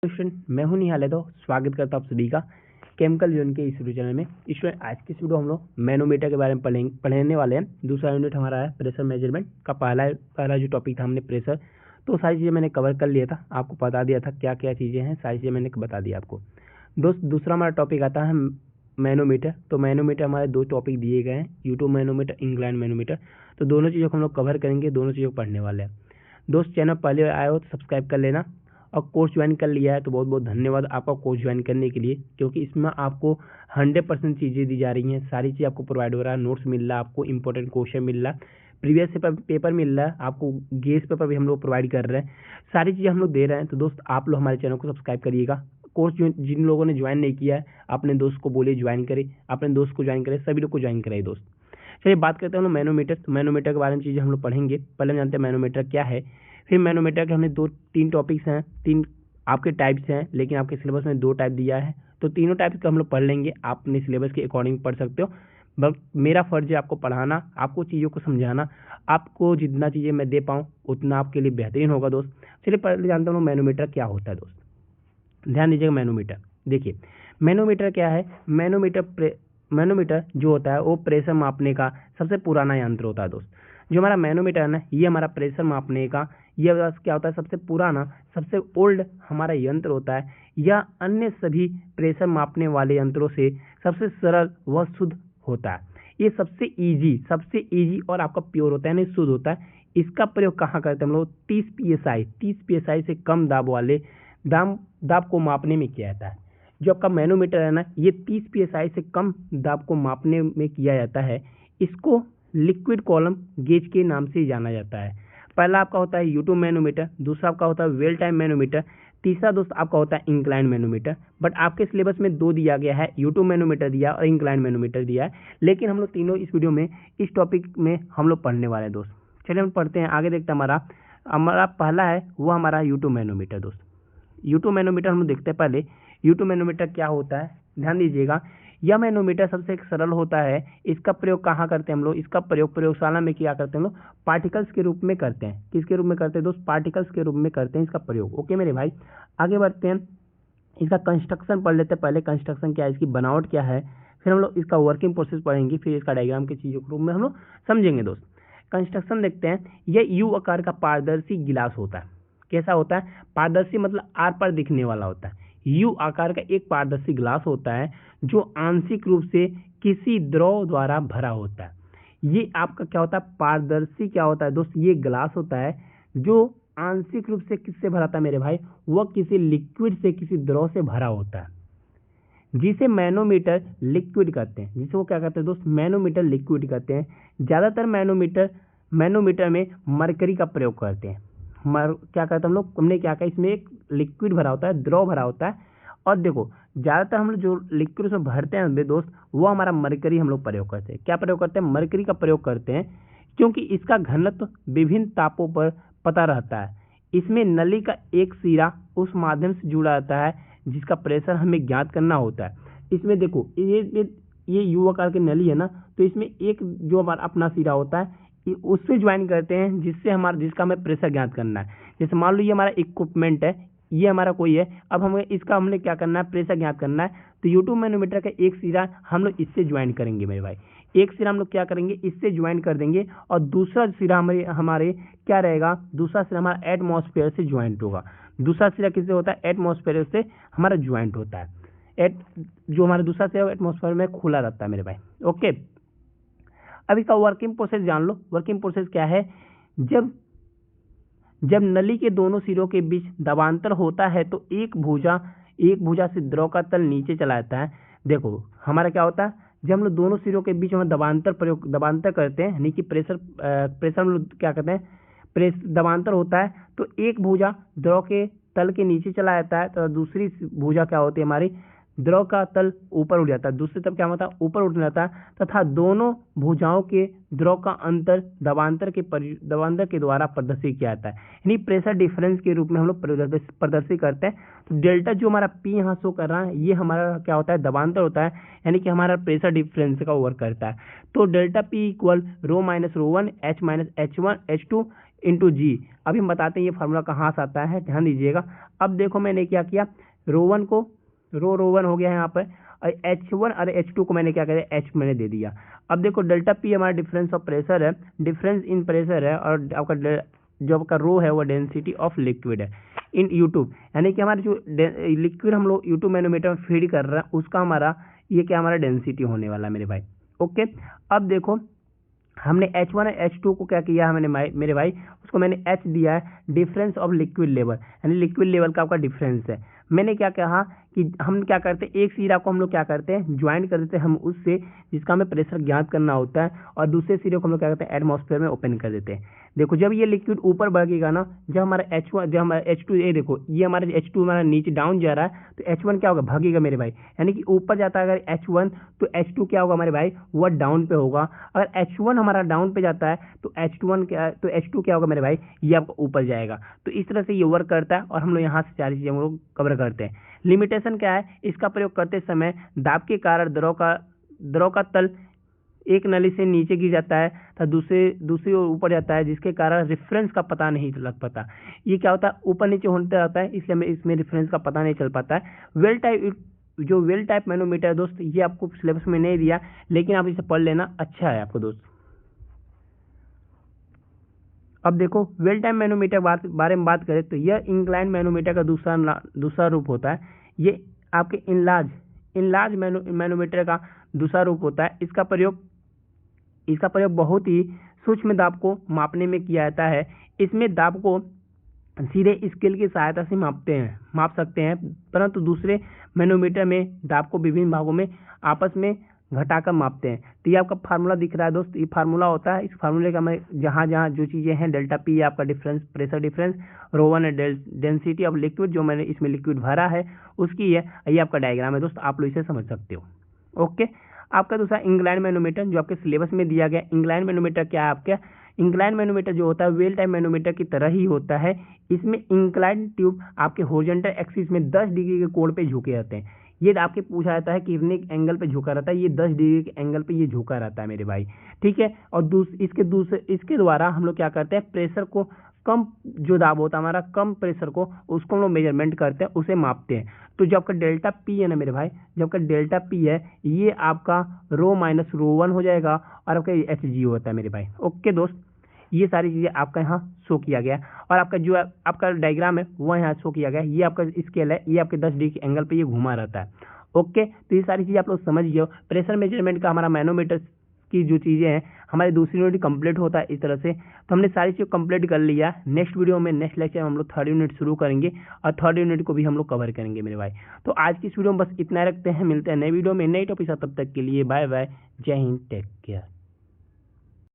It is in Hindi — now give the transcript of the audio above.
स्टूडेंट मैं हूं निहाल यादव। स्वागत करता हूं आप सभी का केमिकल जोन के इस वीडियो चैनल में। स्टूडेंट आज की इस वीडियो हम लोग मैनोमीटर के बारे में पढ़ने वाले हैं। दूसरा यूनिट हमारा है प्रेशर मेजरमेंट का। पहला जो टॉपिक था हमने प्रेशर, तो सारी चीज़ें मैंने कवर कर लिया था, आपको बता दिया था क्या क्या चीज़ें हैं, सारी चीज़ें मैंने बता दिया आपको। दूसरा हमारा टॉपिक आता है मैनोमीटर। तो मैनोमीटर हमारे दो टॉपिक दिए गए हैं, यूट्यूब मैनोमीटर, इंक्लाइन मैनोमीटर। तो दोनों चीज़ों को हम लोग कवर करेंगे, दोनों चीज़ों को पढ़ने वाले हैं। दोस्त चैनल पहले आए हो तो सब्सक्राइब कर लेना, और कोर्स ज्वाइन कर लिया है तो बहुत बहुत धन्यवाद आपका कोर्स ज्वाइन करने के लिए, क्योंकि इसमें आपको 100% चीज़ें दी जा रही हैं। सारी चीज़ आपको प्रोवाइड हो रहा है, नोट्स मिल रहा है आपको, इंपॉर्टेंट क्वेश्चन मिल रहा है, प्रीवियस पेपर मिल रहा है आपको, गेस पेपर भी हम लोग प्रोवाइड कर रहे हैं, सारी चीज़ें हम लोग दे रहे हैं। तो दोस्त आप लोग हमारे चैनल को सब्सक्राइब करिएगा। कोर्स जिन लोगों ने ज्वाइन नहीं किया है अपने दोस्त को बोलिए ज्वाइन करे, अपने दोस्त को ज्वाइन करे, सभी लोग को ज्वाइन कराइए दोस्त। चलिए बात करते हैं हम लोग मैनोमीटर। तो मैनोमीटर के बारे में चीज़ें हम लोग पढ़ेंगे। पहले हम जानते हैं मैनोमीटर क्या है, फिर मैनोमीटर के हमने तीन टॉपिक्स हैं, तीन आपके टाइप्स हैं, लेकिन आपके सिलेबस में 2 टाइप दिया है, तो तीनों टाइप्स का हम लोग पढ़ लेंगे। आप अपने सिलेबस के अकॉर्डिंग पढ़ सकते हो, बट मेरा फर्ज है आपको पढ़ाना, आपको चीज़ों को समझाना। आपको जितना चीज़ें मैं दे पाऊँ उतना आपके लिए बेहतरीन होगा दोस्त। चलिए पहले जानते हैं मैनोमीटर क्या होता है दोस्त। ध्यान दीजिएगा, मैनोमीटर देखिए, मैनोमीटर क्या है। मैनोमीटर जो होता है वो प्रेशर मापने का सबसे पुराना यंत्र होता है दोस्त। जो हमारा मैनोमीटर है ना, ये हमारा प्रेशर मापने का ये क्या होता है, सबसे पुराना, सबसे ओल्ड हमारा यंत्र होता है। यह अन्य सभी प्रेशर मापने वाले यंत्रों से सबसे सरल व शुद्ध होता है। ये सबसे इजी और आपका प्योर होता है, नहीं शुद्ध होता है। इसका प्रयोग कहाँ करते हैं हम लोग, 30 psi से कम दाब वाले दाब को मापने में किया जाता है। जो आपका मैनोमीटर है ना, ये 30 psi से कम दाब को मापने में किया जाता है। इसको लिक्विड कॉलम गेज के नाम से जाना जाता है। पहला आपका होता है यूट्यूब मैनोमीटर, दूसरा आपका होता है वेल टाइम मैनोमीटर, तीसरा दोस्त आपका होता है इंक्लाइन मैनोमीटर। बट आपके सिलेबस में 2 दिया गया है, यूट्यूब मैनोमीटर दिया और इंक्लाइन मैनोमीटर दिया है, लेकिन हम लोग तीनों इस वीडियो में इस टॉपिक में हम लोग पढ़ने वाले हैं दोस्त। चलिए हम पढ़ते हैं आगे। देखते हैं हमारा पहला है वो हमारा यूट्यूब मैनोमीटर दोस्त। यूट्यूब मैनोमीटर हम लोग देखते हैं पहले यूट्यूब मैनोमीटर क्या होता है। ध्यान दीजिएगा, यह मैनोमीटर सबसे सरल होता है। इसका प्रयोग कहाँ करते हैं हम लोग, इसका प्रयोग प्रयोगशाला में क्या करते हैं हम लोग, पार्टिकल्स के रूप में करते हैं। किसके रूप में करते हैं दोस्त, पार्टिकल्स के रूप में करते हैं इसका प्रयोग। ओके मेरे भाई, आगे बढ़ते हैं। इसका कंस्ट्रक्शन पढ़ लेते हैं पहले, कंस्ट्रक्शन क्या है, इसकी बनावट क्या है, फिर हम लोग इसका वर्किंग प्रोसेस पढ़ेंगे, फिर इसका डायग्राम की चीज़ों के रूप में हम लोग समझेंगे दोस्त। कंस्ट्रक्शन देखते हैं। यह यू आकार का पारदर्शी गिलास होता है। कैसा होता है, पारदर्शी मतलब आर पार दिखने वाला होता है। यू आकार का एक पारदर्शी ग्लास होता है जो आंशिक रूप से किसी द्रव द्वारा भरा होता है। ये आपका क्या होता है, पारदर्शी क्या होता है दोस्त, ये ग्लास होता है जो आंशिक रूप से किससे भरा था मेरे भाई, वह किसी लिक्विड से, किसी द्रव से भरा होता है, जिसे मैनोमीटर लिक्विड कहते हैं। जिसे वो क्या कहते हैं दोस्त, मैनोमीटर लिक्विड कहते हैं। ज़्यादातर मैनोमीटर में मरकरी का प्रयोग करते हैं। क्या कहते हैं हम लोग, हमने क्या कहा, इसमें एक लिक्विड भरा होता है, द्रव भरा होता है। और देखो ज़्यादातर हम लोग जो लिक्विड उसमें भरते हैं दोस्त, वो हमारा मरकरी हम लोग प्रयोग करते हैं। क्या प्रयोग करते हैं, मरकरी का प्रयोग करते हैं, क्योंकि इसका घनत्व विभिन्न तापों पर पता रहता है। इसमें नली का एक सिरा उस माध्यम से जुड़ा रहता है जिसका प्रेशर हमें ज्ञात करना होता है। इसमें देखो ये यू आकार की नली है ना, तो इसमें एक जो हमारा अपना सिरा होता है उससे ज्वाइन करते हैं, जिसका हमें प्रेशर ज्ञात करना है। जैसे मान लो ये हमारा इक्विपमेंट है, ये हमारा कोई है, अब हमने क्या करना है, प्रेशर ज्ञात करना है। तो यूट्यूब मैनोमीटर का एक सिरा हम लोग इससे ज्वाइन करेंगे मेरे भाई, एक सिरा हम लोग क्या करेंगे, इससे ज्वाइन कर देंगे, और दूसरा सिरा हमारे क्या रहेगा, दूसरा सिरा हमारा एटमॉस्फेयर से ज्वाइंट होगा। दूसरा सिरा किससे होता है, एटमॉस्फेयर से हमारा ज्वाइंट होता है। जो हमारा दूसरा सिरा एटमॉस्फेयर में खुला रहता है मेरे भाई। ओके, अब इसका वर्किंग प्रोसेस जान लो। वर्किंग प्रोसेस क्या है, जब नली के दोनों सिरों के बीच दबांतर होता है तो एक भुजा से द्रव का तल नीचे चला जाता है। देखो हमारा क्या होता है, जब हम लोग दोनों सिरों के बीच में दबांतर करते हैं, यानी कि प्रेशर हम लोग क्या करते हैं, दबांतर होता है, तो एक भुजा द्रव के तल के नीचे चला जाता है, तो दूसरी भुजा क्या होती है हमारी, द्रव का तल ऊपर उठ जाता है, दूसरी तरफ क्या होता है, ऊपर उठ जाता है, तथा दोनों भुजाओं के द्रव का अंतर दबांतर के द्वारा प्रदर्शित किया जाता है। यानी प्रेशर डिफरेंस के रूप में हम लोग प्रदर्शित करते हैं। तो डेल्टा जो हमारा पी यहाँ शो कर रहा है, ये हमारा क्या होता है, दबांतर होता है, यानी कि हमारा प्रेशर डिफरेंस का वर्क करता है। तो delta P equal rho minus rho 1 H minus H1 H2 into G. अभी हम बताते हैं ये फार्मूला कहाँ से आता है, ध्यान दीजिएगा। अब देखो मैंने क्या किया, रो1 को रो1 हो गया है यहाँ पर, और H1 और H2 को मैंने क्या किया, H मैंने दे दिया। अब देखो डेल्टा पी हमारा डिफरेंस ऑफ प्रेशर है, डिफरेंस इन प्रेशर है, और आपका जो आपका रो है वो डेंसिटी ऑफ लिक्विड है इन U2, यानी कि हमारे जो लिक्विड हम लोग U2 मैनोमीटर में फीड कर रहे हैं उसका हमारा ये क्या हमारा डेंसिटी होने वाला है मेरे भाई। ओके, अब देखो हमने H1 और H2 को क्या किया है मैंने मेरे भाई, उसको मैंने H दिया है, डिफरेंस ऑफ लिक्विड लेवल, यानी लिक्विड लेवल का आपका डिफरेंस है। मैंने क्या कहा कि हम क्या करते हैं, एक सिरा को हम लोग क्या करते हैं, ज्वाइन कर देते हैं हम उससे जिसका हमें प्रेशर ज्ञात करना होता है, और दूसरे सिरे को हम लोग क्या करते हैं, एटमॉस्फेयर में ओपन कर देते हैं। देखो जब ये लिक्विड ऊपर बढ़ेगा ना, जब हमारा H2 ये देखो ये हमारा H2 हमारा नीचे डाउन जा रहा है, तो H1 क्या होगा, भागेगा मेरे भाई, यानी कि ऊपर जाता है अगर H1 तो H2 क्या होगा हमारे भाई, वो डाउन पे होगा। अगर H1 हमारा डाउन पे जाता है तो H2 क्या होगा मेरे भाई, ये आपका ऊपर जाएगा। तो इस तरह से ये वर्क करता है, और हम लोग यहाँ से सारी चीजें हम लोग कवर करते हैं। लिमिटेशन क्या है, इसका प्रयोग करते समय दाब के कारण द्रव का तल एक नली से नीचे गिर जाता है तथा दूसरी ओर ऊपर जाता है, जिसके कारण रेफरेंस का पता नहीं लग पाता। ये क्या होता है, ऊपर नीचे होता रहता है, इसलिए हमें इसमें रेफरेंस का पता नहीं चल पाता है। वेल टाइप मैनोमीटर है दोस्त, ये आपको सिलेबस में नहीं दिया, लेकिन आप इसे पढ़ लेना, अच्छा है आपको दोस्त। अब देखो वेल टाइप मैनोमीटर बारे में बात करें तो यह इंक्लाइन मैनोमीटर का दूसरा रूप होता है। ये आपके इनलार्ज मैनोमीटर का दूसरा रूप होता है। इसका प्रयोग बहुत ही सूक्ष्म दाब को मापने में किया जाता है। इसमें दाब को सीधे स्केल की सहायता से माप सकते हैं, परंतु दूसरे मैनोमीटर में दाब को विभिन्न भागों में आपस में घटाकर मापते हैं। तो ये आपका फार्मूला दिख रहा है दोस्त, ये फार्मूला होता है। इस फार्मूले का मैं जहाँ जो चीज़ें हैं, डेल्टा पी है आपका डिफरेंस, प्रेशर डिफरेंस, रो1 है डेंसिटी ऑफ लिक्विड, जो मैंने इसमें लिक्विड भरा है उसकी है, ये आपका डायग्राम है दोस्त, आप लोग इसे समझ सकते हो। ओके, आपका दूसरा इंक्लाइन मैनोमीटर जो आपके सिलेबस में दिया गया। इंक्लाइन मैनोमीटर क्या है आपका, इंक्लाइन मैनोमीटर जो होता है वेल टाइप मैनोमीटर की तरह ही होता है। इसमें इंक्लाइन ट्यूब आपके हॉरिजॉन्टल एक्सिस में 10 डिग्री के कोण पे झुके रहते हैं। ये आपके पूछा जाता है कितने एंगल पे झुका रहता है, ये 10 डिग्री के एंगल पे ये झुका रहता है मेरे भाई, ठीक है। और इसके द्वारा हम लोग क्या करते हैं, प्रेशर को कम, जो दाब होता है हमारा कम प्रेशर को, उसको हम लोग मेजरमेंट करते हैं, उसे मापते हैं। तो जो आपका डेल्टा पी है ना मेरे भाई, जब आपका डेल्टा पी है ये आपका रो-रो1 हो जाएगा, और आपका HG होता है मेरे भाई। ओके दोस्त, ये सारी चीज़ें आपका यहाँ शो किया गया, और आपका जो आपका डायग्राम है वो यहाँ शो किया गया। ये आपका स्केल है, ये आपके 10 डिग्री के एंगल पे ये घुमा रहता है। ओके, तो ये सारी चीज़ें आप लोग समझ गए हो। प्रेशर मेजरमेंट का हमारा मैनोमीटर की जो चीज़ें हैं, हमारी दूसरी यूनिट कंप्लीट होता है इस तरह से। तो हमने सारी चीज़ कंप्लीट कर लिया। नेक्स्ट वीडियो में, नेक्स्ट लेक्चर में हम लोग 3rd यूनिट शुरू करेंगे, और 3rd यूनिट को भी हम लोग कवर करेंगे मेरे भाई। तो आज की इस वीडियो में बस इतना रखते हैं, मिलते हैं नए वीडियो में नई टॉपिक। तब तक के लिए बाय बाय, जय हिंद, टेक केयर।